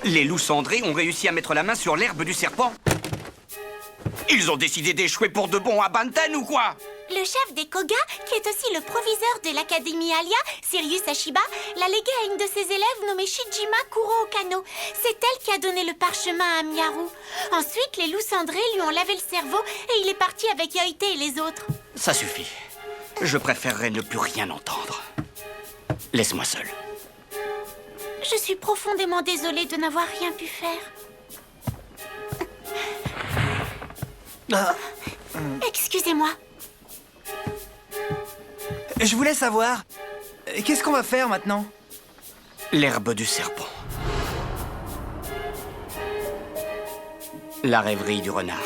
Les loups cendrés ont réussi à mettre la main sur l'herbe du serpent. Ils ont décidé d'échouer pour de bon à Banten ou quoi? Le chef des Koga, qui est aussi le proviseur de l'Académie Alia, Sirius Ashiba, l'a légué à une de ses élèves nommée Shijima Kuro Okano. C'est elle qui a donné le parchemin à Miyaru. Ensuite, les loups cendrés lui ont lavé le cerveau et il est parti avec Yoite et les autres. Ça suffit. Je préférerais ne plus rien entendre. Laisse-moi seul. Je suis profondément désolée de n'avoir rien pu faire. Excusez-moi. Je voulais savoir, qu'est-ce qu'on va faire maintenant? L'herbe du serpent. La rêverie du renard.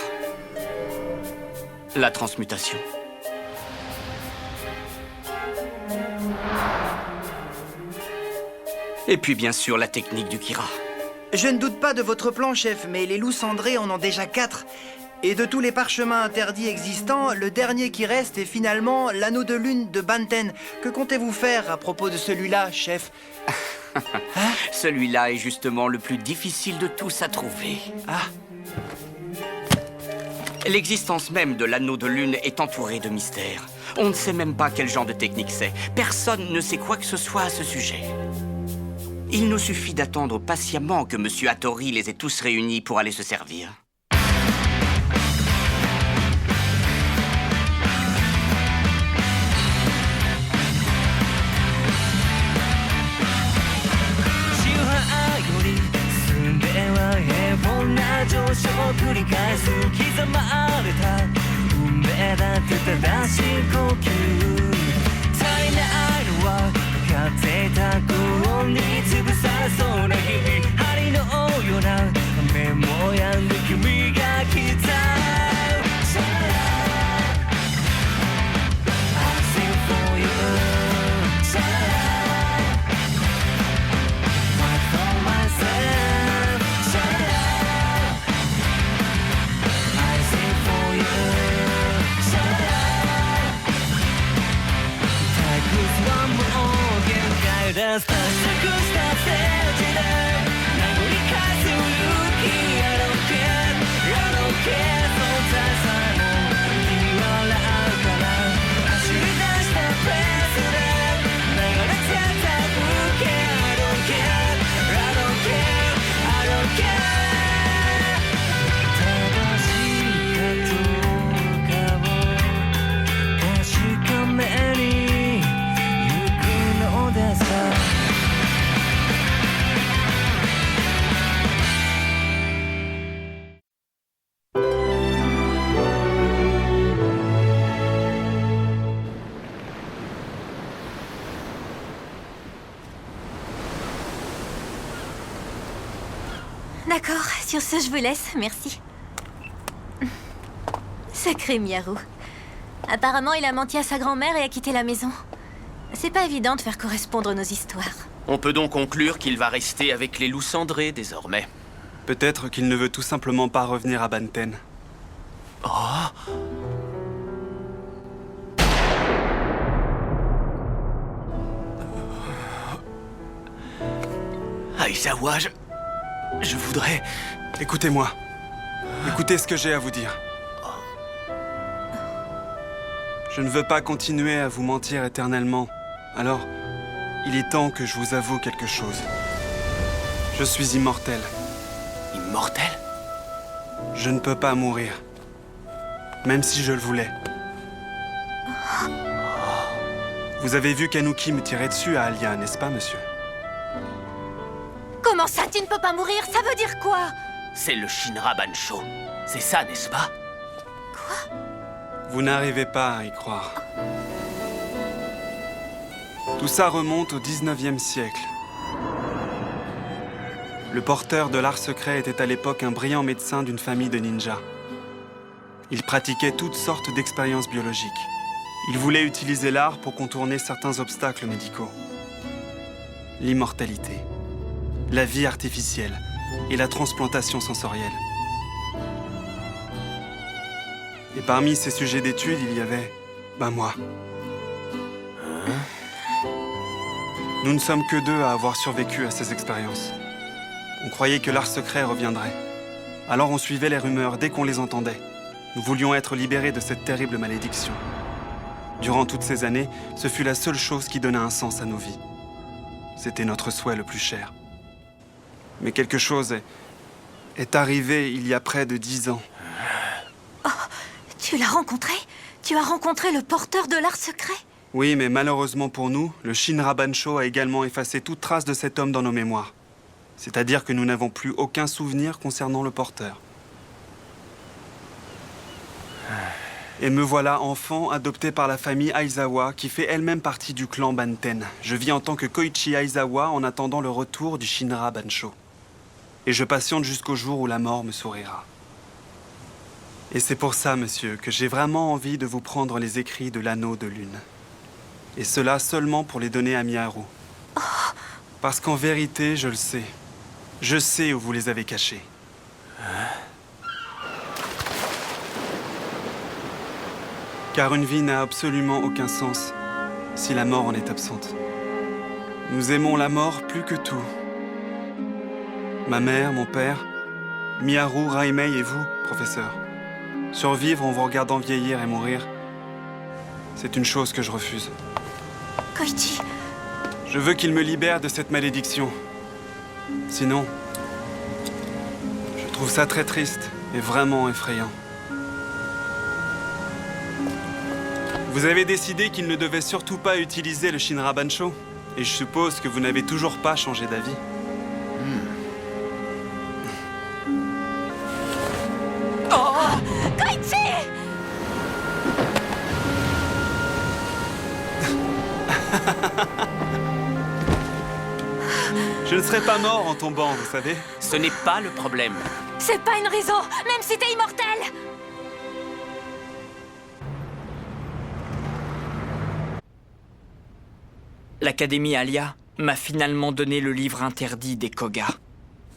La transmutation. Et puis bien sûr la technique du Kira. Je ne doute pas de votre plan, chef, mais les loups cendrés en ont déjà 4. Et de tous les parchemins interdits existants, le dernier qui reste est finalement l'anneau de lune de Banten. Que comptez-vous faire à propos de celui-là, chef? Celui-là est justement le plus difficile de tous à trouver. Ah, L'existence même de l'anneau de lune est entourée de mystères. On ne sait même pas quel genre de technique c'est. Personne ne sait quoi que ce soit à ce sujet. Il nous suffit d'attendre patiemment que Monsieur Hattori les ait tous réunis pour aller se servir. D'accord, sur ce, je vous laisse, merci. Sacré Miyaru. Apparemment, il a menti à sa grand-mère et a quitté la maison. C'est pas évident de faire correspondre nos histoires. On peut donc conclure qu'il va rester avec les loups cendrés désormais. Peut-être qu'il ne veut tout simplement pas revenir à Banten. Oh! Aizawa, je voudrais... Écoutez-moi. Écoutez ce que j'ai à vous dire. Je ne veux pas continuer à vous mentir éternellement. Alors, il est temps que je vous avoue quelque chose. Je suis immortel. Immortel? Je ne peux pas mourir. Même si je le voulais. Vous avez vu Kanuki me tirer dessus à Alia, n'est-ce pas, monsieur? Comment ça, tu ne peux pas mourir? Ça veut dire quoi? C'est le Shinra Bansho. C'est ça, n'est-ce pas? Vous n'arrivez pas à y croire. Tout ça remonte au 19e siècle. Le porteur de l'art secret était à l'époque un brillant médecin d'une famille de ninjas. Il pratiquait toutes sortes d'expériences biologiques. Il voulait utiliser l'art pour contourner certains obstacles médicaux. L'immortalité, la vie artificielle et la transplantation sensorielle. Et parmi ces sujets d'étude, il y avait... moi. Nous ne sommes que deux à avoir survécu à ces expériences. On croyait que l'art secret reviendrait. Alors on suivait les rumeurs dès qu'on les entendait. Nous voulions être libérés de cette terrible malédiction. Durant toutes ces années, ce fut la seule chose qui donna un sens à nos vies. C'était notre souhait le plus cher. Mais quelque chose est arrivé il y a près de 10 ans. Oh, tu l'as rencontré? Tu as rencontré le porteur de l'art secret? Oui, mais malheureusement pour nous, le Shinra Bansho a également effacé toute trace de cet homme dans nos mémoires. C'est-à-dire que nous n'avons plus aucun souvenir concernant le porteur. Et me voilà enfant, adopté par la famille Aizawa, qui fait elle-même partie du clan Banten. Je vis en tant que Koichi Aizawa en attendant le retour du Shinra Bansho. Et je patiente jusqu'au jour où la mort me sourira. Et c'est pour ça, monsieur, que j'ai vraiment envie de vous prendre les écrits de l'anneau de lune. Et cela seulement pour les donner à Miharu. Parce qu'en vérité, je le sais. Je sais où vous les avez cachés. Car une vie n'a absolument aucun sens si la mort en est absente. Nous aimons la mort plus que tout. Ma mère, mon père, Miharu, Raimei et vous, professeur. Survivre en vous regardant vieillir et mourir, c'est une chose que je refuse. Koichi, Je veux qu'il me libère de cette malédiction. Sinon, je trouve ça très triste et vraiment effrayant. Vous avez décidé qu'il ne devait surtout pas utiliser le Shinra Bansho, et je suppose que vous n'avez toujours pas changé d'avis. Koichi! Je ne serais pas mort en tombant, vous savez. Ce n'est pas le problème. C'est pas une raison, même si t'es immortel! L'Académie Alia m'a finalement donné le livre interdit des Koga.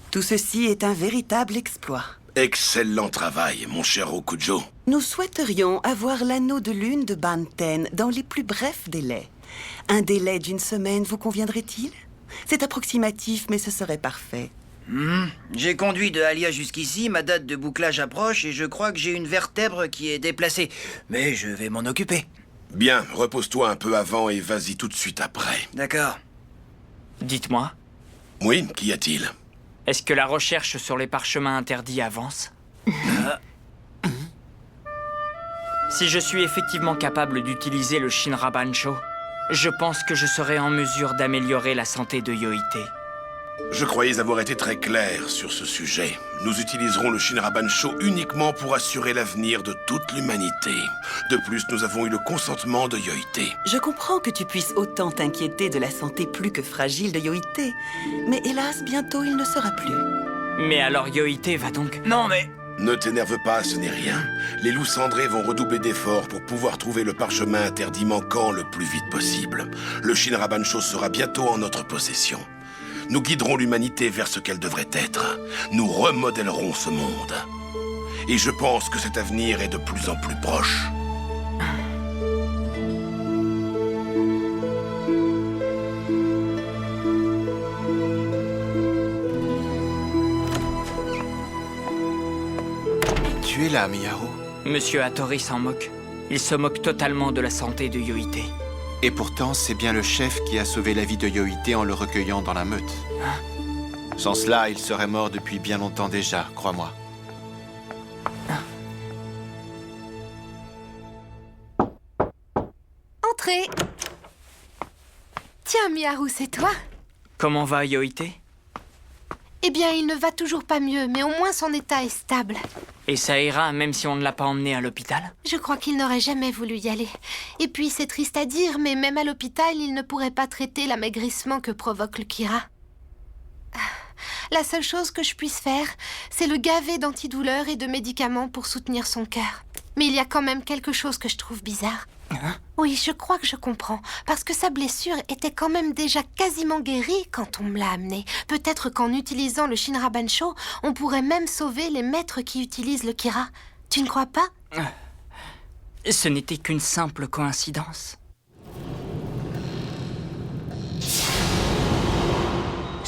Tout ceci est un véritable exploit. Excellent travail, mon cher Okujo. Nous souhaiterions avoir l'anneau de lune de Banten dans les plus brefs délais. Un délai d'1 semaine vous conviendrait-il? C'est approximatif, mais ce serait parfait. J'ai conduit de Alia jusqu'ici, ma date de bouclage approche et je crois que j'ai une vertèbre qui est déplacée. Mais je vais m'en occuper. Bien, repose-toi un peu avant et vas-y tout de suite après. D'accord. Dites-moi, Oui, qu'y a-t-il? est-ce que la recherche sur les parchemins interdits avance? Si je suis effectivement capable d'utiliser le Shinra Bansho, je pense que je serai en mesure d'améliorer la santé de Yoite. Je croyais avoir été très clair sur ce sujet. Nous utiliserons le Shinra Bansho uniquement pour assurer l'avenir de toute l'humanité. De plus, nous avons eu le consentement de Yoite. Je comprends que tu puisses autant t'inquiéter de la santé plus que fragile de Yoite, mais hélas, bientôt il ne sera plus. Mais alors Yoite va donc... Non mais... Ne t'énerve pas, ce n'est rien. Les loups cendrés vont redoubler d'efforts pour pouvoir trouver le parchemin interdit manquant le plus vite possible. Le Shinra Bansho sera bientôt en notre possession. Nous guiderons l'humanité vers ce qu'elle devrait être. Nous remodèlerons ce monde. Et je pense que cet avenir est de plus en plus proche. Tu es là, Miharu. Monsieur Hattori s'en moque. Il se moque totalement de la santé de Yoite. Et pourtant, c'est bien le chef qui a sauvé la vie de Yoite en le recueillant dans la meute. Sans cela, il serait mort depuis bien longtemps déjà, crois-moi. Entrez. Tiens, Miharu, c'est toi? Comment va Yoite? Eh bien, il ne va toujours pas mieux, mais au moins son état est stable. Et ça ira même si on ne l'a pas emmené à l'hôpital? Je crois qu'il n'aurait jamais voulu y aller. Et puis, c'est triste à dire, mais même à l'hôpital, il ne pourrait pas traiter l'amaigrissement que provoque le Kira. La seule chose que je puisse faire, c'est le gaver d'antidouleurs et de médicaments pour soutenir son cœur. Mais il y a quand même quelque chose que je trouve bizarre. Oui, je crois que je comprends. Parce que sa blessure était quand même déjà quasiment guérie quand on me l'a amenée. Peut-être qu'en utilisant le Shinra Bansho, on pourrait même sauver les maîtres qui utilisent le Kira. Tu ne crois pas? Ce n'était qu'une simple coïncidence.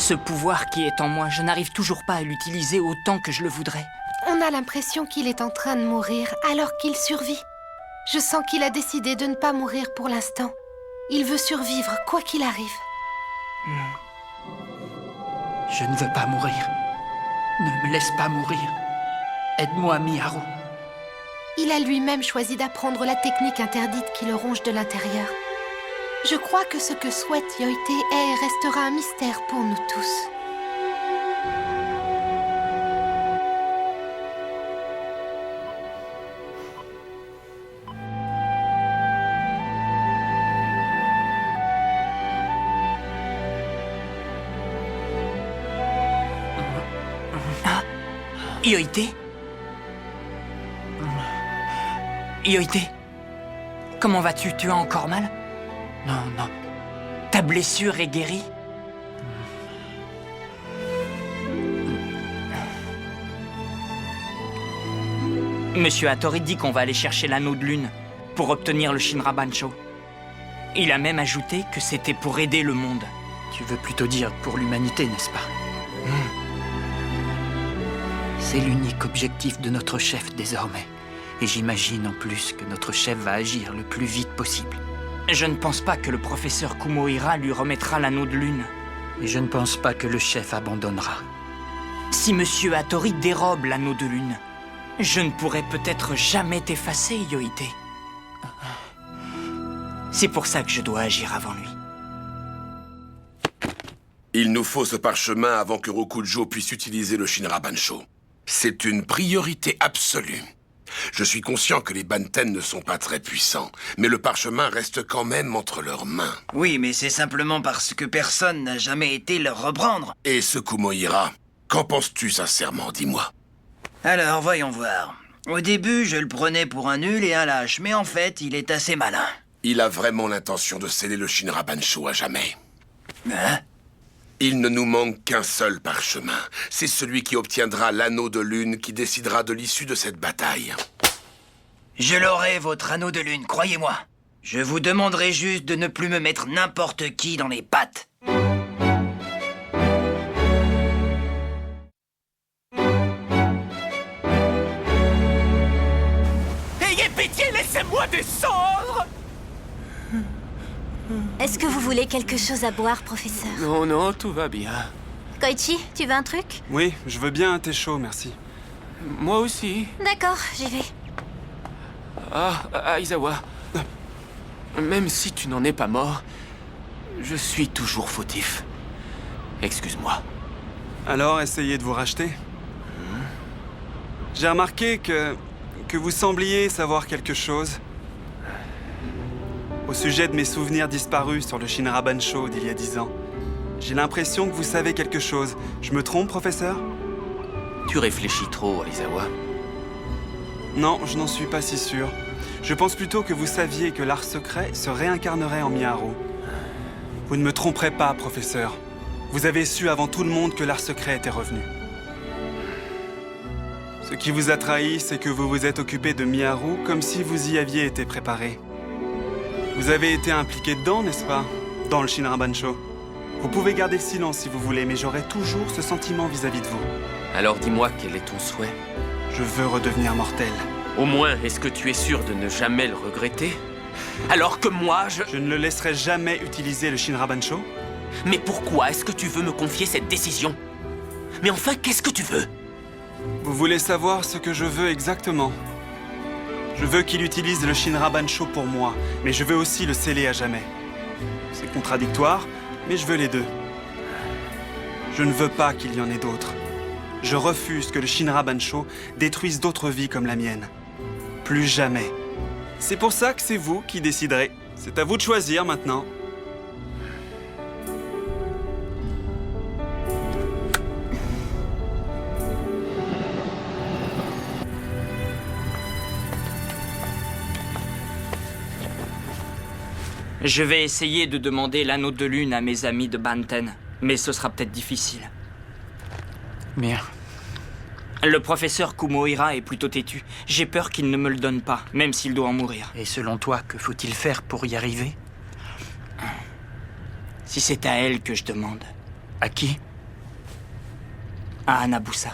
Ce pouvoir qui est en moi, je n'arrive toujours pas à l'utiliser autant que je le voudrais. On a l'impression qu'il est en train de mourir alors qu'il survit. Je sens qu'il a décidé de ne pas mourir pour l'instant. Il veut survivre, quoi qu'il arrive. Je ne veux pas mourir. Ne me laisse pas mourir. Aide-moi, Miharu. Il a lui-même choisi d'apprendre la technique interdite qui le ronge de l'intérieur. Je crois que ce que souhaite Yoite est et restera un mystère pour nous tous. Yoite? Yoite? Comment vas-tu? Tu as encore mal? Non, non. Ta blessure est guérie? Monsieur Hattori dit qu'on va aller chercher l'anneau de lune pour obtenir le Shinra Bancho. Il a même ajouté que c'était pour aider le monde. Tu veux plutôt dire pour l'humanité, n'est-ce pas? C'est l'unique objectif de notre chef désormais. Et j'imagine en plus que notre chef va agir le plus vite possible. Je ne pense pas que le professeur Kumohira lui remettra l'anneau de lune. Et je ne pense pas que le chef abandonnera. Si Monsieur Hattori dérobe l'anneau de lune, je ne pourrai peut-être jamais t'effacer, Yoite. C'est pour ça que je dois agir avant lui. Il nous faut ce parchemin avant que Rokujo puisse utiliser le Shinra Bancho. C'est une priorité absolue. Je suis conscient que les Banten ne sont pas très puissants, mais le parchemin reste quand même entre leurs mains. Oui, mais c'est simplement parce que personne n'a jamais été leur reprendre. Et ce Kumohira, qu'en penses-tu sincèrement, dis-moi? Alors, voyons voir. Au début, je le prenais pour un nul et un lâche, mais en fait, il est assez malin. Il a vraiment l'intention de sceller le Shinra Bancho à jamais. Hein? Il ne nous manque qu'un seul parchemin. C'est celui qui obtiendra l'anneau de lune qui décidera de l'issue de cette bataille. Je l'aurai, votre anneau de lune, croyez-moi. Je vous demanderai juste de ne plus me mettre n'importe qui dans les pattes. Ayez pitié, laissez-moi descendre! Est-ce que vous voulez quelque chose à boire, professeur? Non, non, tout va bien. Koichi, tu veux un truc? Oui, je veux bien un thé chaud, merci. Moi aussi. D'accord, j'y vais. Ah, Aizawa. Même si tu n'en es pas mort, je suis toujours fautif. Excuse-moi. Alors, essayez de vous racheter. J'ai remarqué que vous sembliez savoir quelque chose. Au sujet de mes souvenirs disparus sur le Shinra Bancho d'il y a 10 ans. J'ai l'impression que vous savez quelque chose. Je me trompe, professeur? Tu réfléchis trop, Aizawa. Non, je n'en suis pas si sûr. Je pense plutôt que vous saviez que l'art secret se réincarnerait en Miharu. Vous ne me tromperez pas, professeur. Vous avez su avant tout le monde que l'art secret était revenu. Ce qui vous a trahi, c'est que vous vous êtes occupé de Miharu comme si vous y aviez été préparé. Vous avez été impliqué dedans, n'est-ce pas? Dans le Shinra Bancho. Vous pouvez garder le silence si vous voulez, mais j'aurai toujours ce sentiment vis-à-vis de vous. Alors dis-moi quel est ton souhait? Je veux redevenir mortel. Au moins, est-ce que tu es sûr de ne jamais le regretter? Alors que moi, Je ne le laisserai jamais utiliser le Shinra Bancho. Mais pourquoi est-ce que tu veux me confier cette décision? Mais enfin, qu'est-ce que tu veux? Vous voulez savoir ce que je veux exactement? Je veux qu'il utilise le Shinra Bancho pour moi, mais je veux aussi le sceller à jamais. C'est contradictoire, mais je veux les deux. Je ne veux pas qu'il y en ait d'autres. Je refuse que le Shinra Bancho détruise d'autres vies comme la mienne. Plus jamais. C'est pour ça que c'est vous qui déciderez. C'est à vous de choisir maintenant. Je vais essayer de demander l'anneau de lune à mes amis de Banten, mais ce sera peut-être difficile. Merde. Le professeur Kumohira est plutôt têtu. J'ai peur qu'il ne me le donne pas, même s'il doit en mourir. Et selon toi, que faut-il faire pour y arriver? Si c'est à elle que je demande. À qui? à Hanabusa.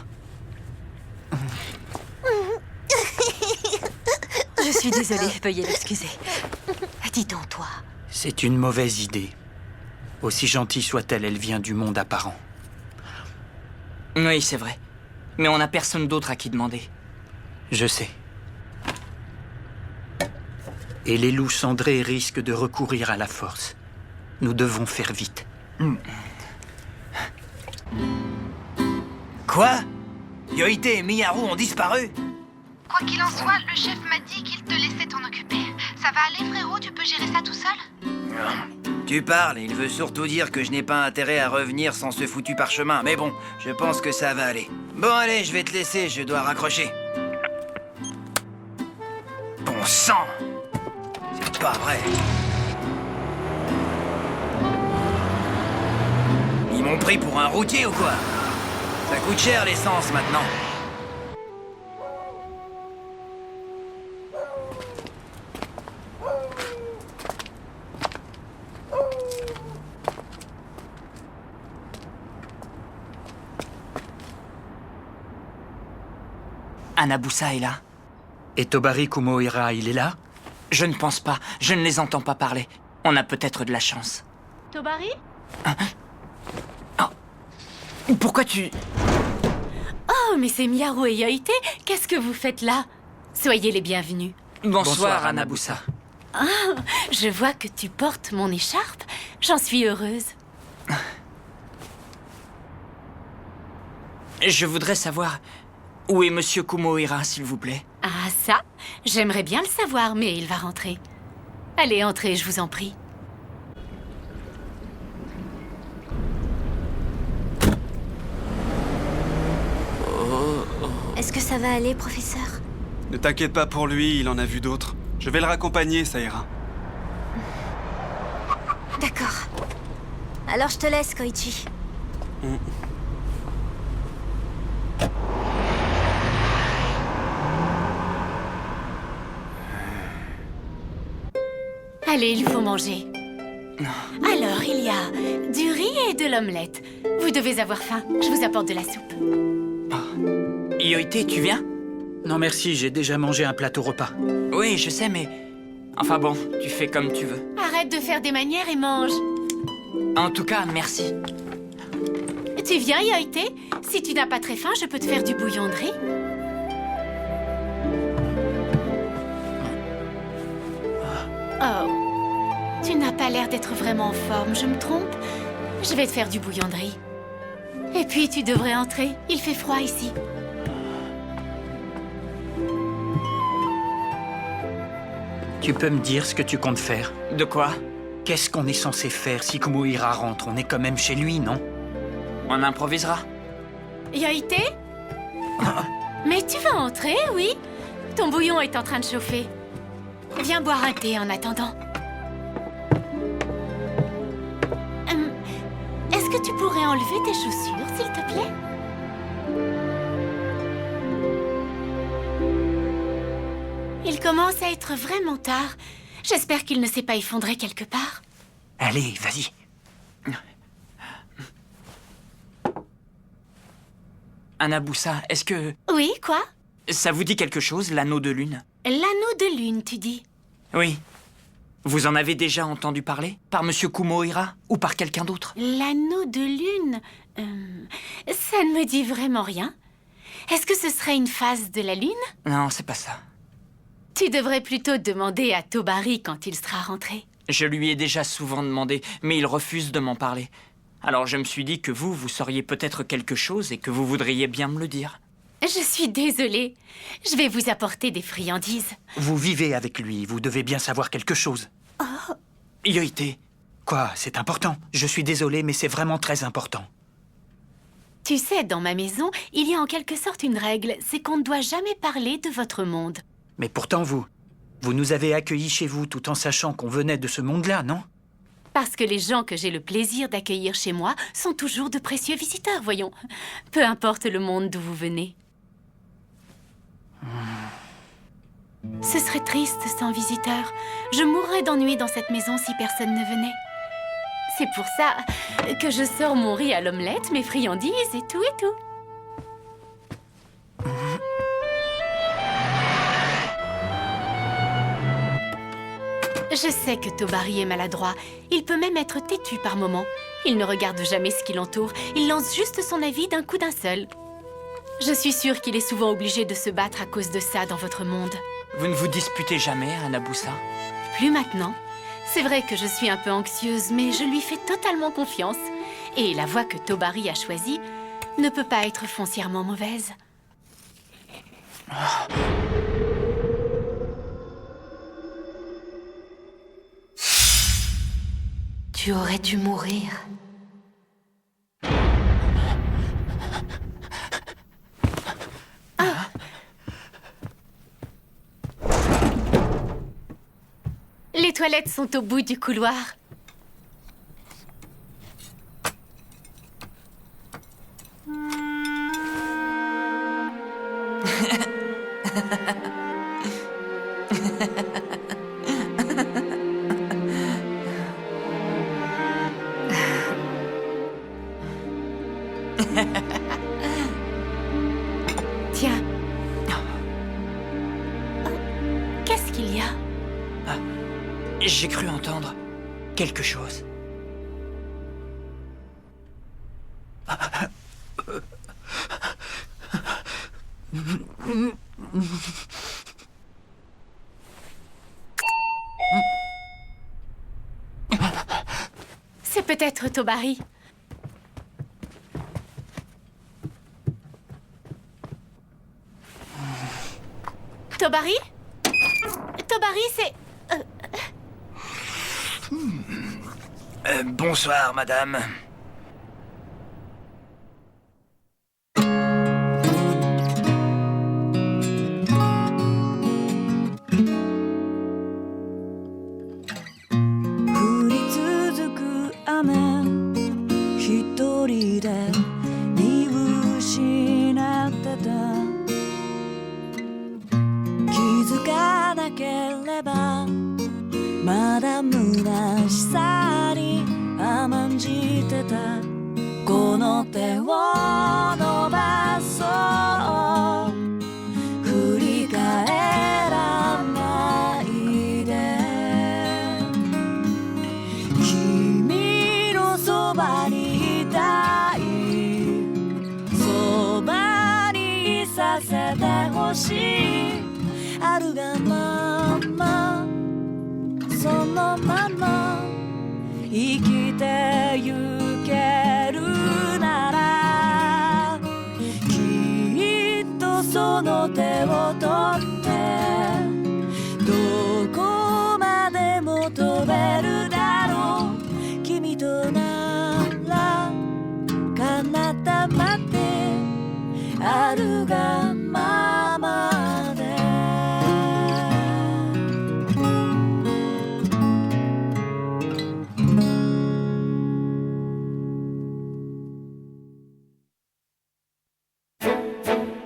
Je suis désolée, veuillez l'excuser. Dis donc, toi. C'est une mauvaise idée. Aussi gentille soit-elle, elle vient du monde apparent. Oui, c'est vrai. Mais on n'a personne d'autre à qui demander. Je sais. Et les loups cendrés risquent de recourir à la force. Nous devons faire vite. Quoi? Yoite et Miyaru ont disparu? Quoi qu'il en soit, le chef m'a dit qu'il te laissait t'en occuper. Ça va aller, frérot? Tu peux gérer ça tout seul? Tu parles, il veut surtout dire que je n'ai pas intérêt à revenir sans ce foutu parchemin. Mais bon, je pense que ça va aller. Bon, allez, je vais te laisser, je dois raccrocher. Bon sang! C'est pas vrai. Ils m'ont pris pour un routier ou quoi? Ça coûte cher l'essence maintenant. Hanabusa est là. Et Tobari Kumohira, il est là? Je ne pense pas. Je ne les entends pas parler. On a peut-être de la chance. Tobari? Pourquoi tu... Oh, mais c'est Miyaru et Yoite. Qu'est-ce que vous faites là? Soyez les bienvenus. Bonsoir, Hanabusa. Ah, je vois que tu portes mon écharpe. J'en suis heureuse. Je voudrais savoir... Où est Monsieur Kumohira, s'il vous plaît? Ah, ça? J'aimerais bien le savoir, mais il va rentrer. Allez, entrez, je vous en prie. Est-ce que ça va aller, professeur? Ne t'inquiète pas pour lui, il en a vu d'autres. Je vais le raccompagner, ça ira. D'accord. Alors je te laisse, Koichi. Allez, il faut manger. Alors, il y a du riz et de l'omelette. Vous devez avoir faim. Je vous apporte de la soupe. Yoite, tu viens? Non merci, j'ai déjà mangé un plateau repas. Oui, je sais, mais... Enfin bon, tu fais comme tu veux. Arrête de faire des manières et mange. En tout cas, merci. Tu viens, Yoite? Si tu n'as pas très faim, je peux te faire du bouillon de riz. Oh, tu n'as pas l'air d'être vraiment en forme, je me trompe? Je vais te faire du bouillon de riz. Et puis, tu devrais entrer. Il fait froid ici. Tu peux me dire ce que tu comptes faire? De quoi? Qu'est-ce qu'on est censé faire si Kumohira rentre? On est quand même chez lui, non? On improvisera. Yoite? Mais tu vas entrer, oui? Ton bouillon est en train de chauffer. Viens boire un thé en attendant. Est-ce que tu pourrais enlever tes chaussures, s'il te plaît? Il commence à être vraiment tard. J'espère qu'il ne s'est pas effondré quelque part. Allez, vas-y. Hanabusa, est-ce que... Oui, quoi? Ça vous dit quelque chose, l'anneau de lune? L'anneau de lune, tu dis? Oui. Vous en avez déjà entendu parler? Par Monsieur Kumohira? Ou par quelqu'un d'autre? L'anneau de lune... ça ne me dit vraiment rien. Est-ce que ce serait une phase de la lune? Non, c'est pas ça. Tu devrais plutôt demander à Tobari quand il sera rentré. Je lui ai déjà souvent demandé, mais il refuse de m'en parler. Alors je me suis dit que vous sauriez peut-être quelque chose et que vous voudriez bien me le dire. Je suis désolée. Je vais vous apporter des friandises. Vous vivez avec lui, vous devez bien savoir quelque chose. Oh. Yoite. Quoi, c'est important? Je suis désolé, mais c'est vraiment très important. Tu sais, dans ma maison, il y a en quelque sorte une règle, c'est qu'on ne doit jamais parler de votre monde. Mais pourtant, vous nous avez accueillis chez vous tout en sachant qu'on venait de ce monde-là, non? Parce que les gens que j'ai le plaisir d'accueillir chez moi sont toujours de précieux visiteurs, voyons. Peu importe le monde d'où vous venez. Ce serait triste sans visiteurs. Je mourrais d'ennui dans cette maison si personne ne venait. C'est pour ça que je sors mon riz à l'omelette, mes friandises et tout et tout. Je sais que Tobari est maladroit. Il peut même être têtu par moments. Il ne regarde jamais ce qui l'entoure. Il lance juste son avis d'un coup d'un seul. Je suis sûre qu'il est souvent obligé de se battre à cause de ça dans votre monde. Vous ne vous disputez jamais, Hanabusa? Plus maintenant. C'est vrai que je suis un peu anxieuse, mais je lui fais totalement confiance. Et la voie que Tobari a choisie ne peut pas être foncièrement mauvaise. Tu aurais dû mourir. Les toilettes sont au bout du couloir. Tiens. Qu'est-ce qu'il y a? J'ai cru entendre quelque chose. C'est peut-être Tobari. Tobari? Tobari, c'est... Bonsoir, madame.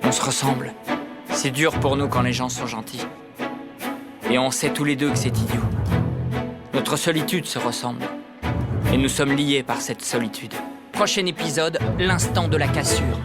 On se ressemble. C'est dur pour nous quand les gens sont gentils. Et on sait tous les deux que c'est idiot. Notre solitude se ressemble. Et nous sommes liés par cette solitude. Prochain épisode, l'instant de la cassure.